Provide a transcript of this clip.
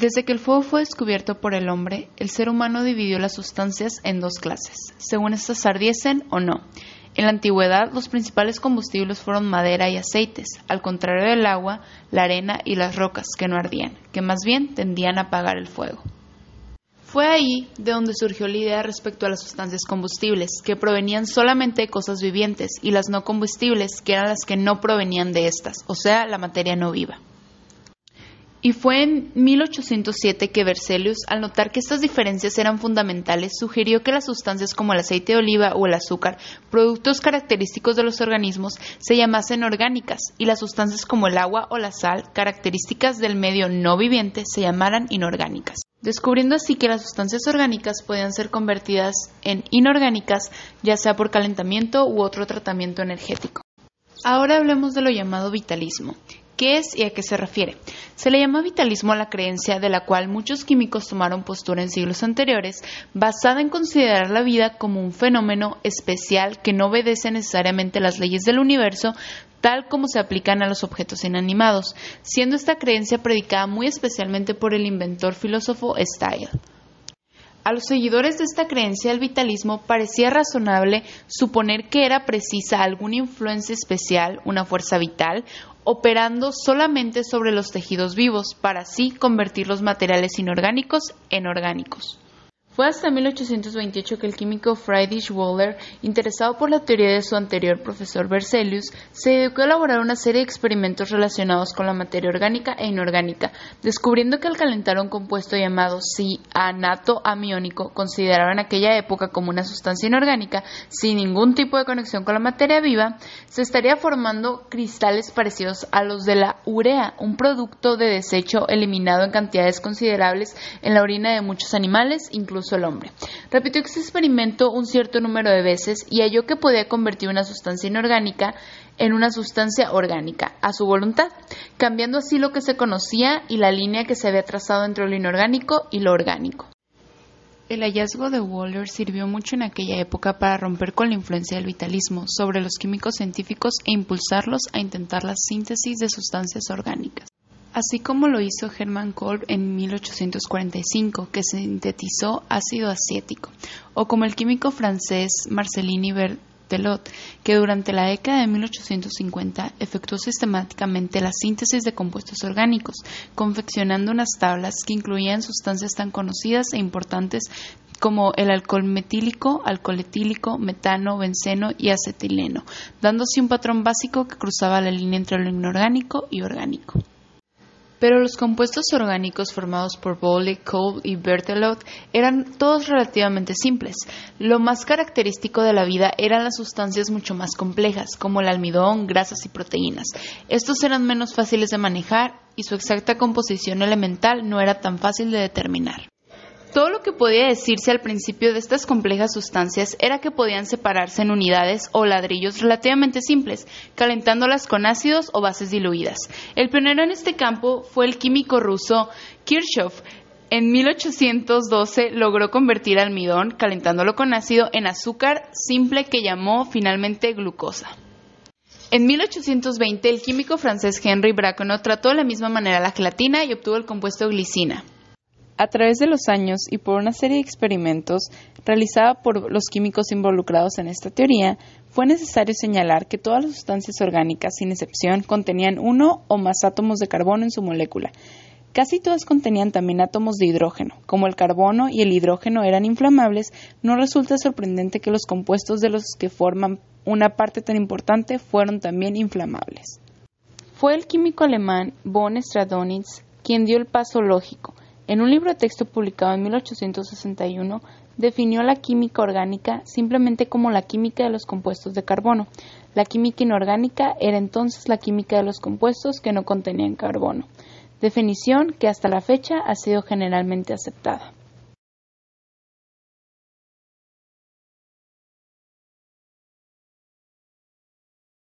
Desde que el fuego fue descubierto por el hombre, el ser humano dividió las sustancias en dos clases, según éstas ardiesen o no. En la antigüedad, los principales combustibles fueron madera y aceites, al contrario del agua, la arena y las rocas, que no ardían, que más bien tendían a apagar el fuego. Fue ahí de donde surgió la idea respecto a las sustancias combustibles, que provenían solamente de cosas vivientes, y las no combustibles, que eran las que no provenían de estas, o sea, la materia no viva. Y fue en 1807 que Berzelius, al notar que estas diferencias eran fundamentales, sugirió que las sustancias como el aceite de oliva o el azúcar, productos característicos de los organismos, se llamasen orgánicas, y las sustancias como el agua o la sal, características del medio no viviente, se llamaran inorgánicas, descubriendo así que las sustancias orgánicas podían ser convertidas en inorgánicas, ya sea por calentamiento u otro tratamiento energético. Ahora hablemos de lo llamado vitalismo. ¿Qué es y a qué se refiere? Se le llama vitalismo a la creencia de la cual muchos químicos tomaron postura en siglos anteriores, basada en considerar la vida como un fenómeno especial que no obedece necesariamente las leyes del universo, tal como se aplican a los objetos inanimados, siendo esta creencia predicada muy especialmente por el inventor filósofo Stahl. A los seguidores de esta creencia del vitalismo parecía razonable suponer que era precisa alguna influencia especial, una fuerza vital, operando solamente sobre los tejidos vivos, para así convertir los materiales inorgánicos en orgánicos. Fue hasta 1828 que el químico Friedrich Wöhler, interesado por la teoría de su anterior profesor Berzelius, se dedicó a elaborar una serie de experimentos relacionados con la materia orgánica e inorgánica, descubriendo que al calentar un compuesto llamado cianato amiónico, considerado en aquella época como una sustancia inorgánica, sin ningún tipo de conexión con la materia viva, se estaría formando cristales parecidos a los de la urea, un producto de desecho eliminado en cantidades considerables en la orina de muchos animales, incluso el hombre. Repitió este experimento un cierto número de veces y halló que podía convertir una sustancia inorgánica en una sustancia orgánica, a su voluntad, cambiando así lo que se conocía y la línea que se había trazado entre lo inorgánico y lo orgánico. El hallazgo de Wöhler sirvió mucho en aquella época para romper con la influencia del vitalismo sobre los químicos científicos e impulsarlos a intentar la síntesis de sustancias orgánicas. Así como lo hizo Hermann Kolbe en 1845, que sintetizó ácido acético, o como el químico francés Marcelin Berthelot, que durante la década de 1850 efectuó sistemáticamente la síntesis de compuestos orgánicos, confeccionando unas tablas que incluían sustancias tan conocidas e importantes como el alcohol metílico, alcohol etílico, metano, benceno y acetileno, dándose un patrón básico que cruzaba la línea entre lo inorgánico y orgánico. Pero los compuestos orgánicos formados por Boole, Kolbe y Berthelot eran todos relativamente simples. Lo más característico de la vida eran las sustancias mucho más complejas, como el almidón, grasas y proteínas. Estos eran menos fáciles de manejar y su exacta composición elemental no era tan fácil de determinar. Todo lo que podía decirse al principio de estas complejas sustancias era que podían separarse en unidades o ladrillos relativamente simples, calentándolas con ácidos o bases diluidas. El pionero en este campo fue el químico ruso Kirchhoff. En 1812 logró convertir almidón, calentándolo con ácido, en azúcar simple que llamó finalmente glucosa. En 1820 el químico francés Henri Braconnot trató de la misma manera la gelatina y obtuvo el compuesto glicina. A través de los años y por una serie de experimentos realizada por los químicos involucrados en esta teoría, fue necesario señalar que todas las sustancias orgánicas, sin excepción, contenían uno o más átomos de carbono en su molécula. Casi todas contenían también átomos de hidrógeno. Como el carbono y el hidrógeno eran inflamables, no resulta sorprendente que los compuestos de los que forman una parte tan importante fueron también inflamables. Fue el químico alemán von Stradonitz quien dio el paso lógico. En un libro de texto publicado en 1861, definió la química orgánica simplemente como la química de los compuestos de carbono. La química inorgánica era entonces la química de los compuestos que no contenían carbono, definición que hasta la fecha ha sido generalmente aceptada.